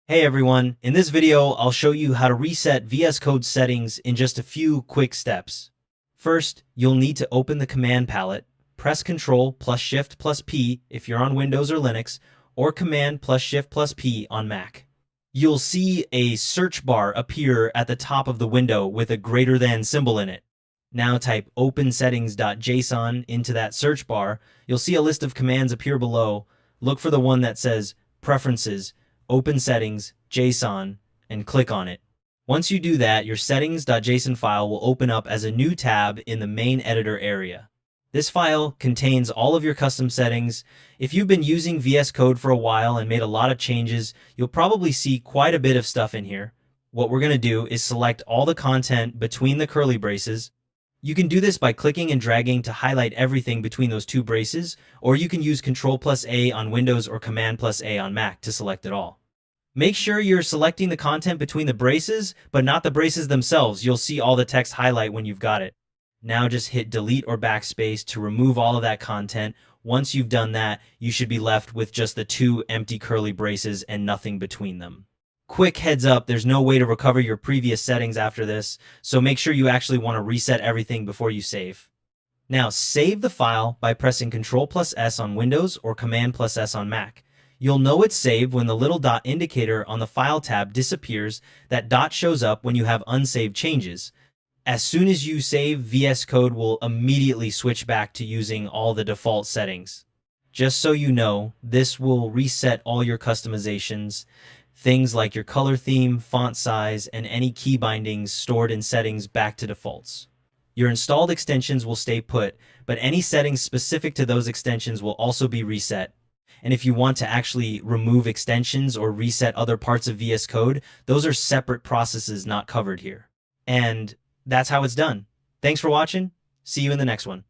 Hey everyone, in this video I'll show you how to reset VS Code settings in just a few quick steps. First, you'll need to open the command palette, press Ctrl plus Shift plus P if you're on Windows or Linux, or Command plus Shift plus P on Mac. You'll see a search bar appear at the top of the window with a greater than symbol in it. Now type opensettings.json into that search bar. You'll see a list of commands appear below. Look for the one that says Preferences, Open Settings, JSON, and click on it. Once you do that, your settings.json file will open up as a new tab in the main editor area. This file contains all of your custom settings. If you've been using VS Code for a while and made a lot of changes, you'll probably see quite a bit of stuff in here. What we're going to do is select all the content between the curly braces. You can do this by clicking and dragging to highlight everything between those two braces, or you can use Ctrl plus A on Windows or Command plus A on Mac to select it all. Make sure you're selecting the content between the braces, but not the braces themselves. You'll see all the text highlight when you've got it. Now just hit Delete or Backspace to remove all of that content. Once you've done that, you should be left with just the two empty curly braces and nothing between them. Quick heads up, there's no way to recover your previous settings after this, so make sure you actually want to reset everything before you save. Now save the file by pressing Ctrl plus S on Windows or Command plus S on Mac. You'll know it's saved when the little dot indicator on the File tab disappears. That dot shows up when you have unsaved changes. As soon as you save, VS Code will immediately switch back to using all the default settings. Just so you know, this will reset all your customizations, things like your color theme, font size, and any key bindings stored in settings back to defaults. Your installed extensions will stay put, but any settings specific to those extensions will also be reset. And if you want to actually remove extensions or reset other parts of VS Code, those are separate processes not covered here. And that's how it's done. Thanks for watching. See you in the next one.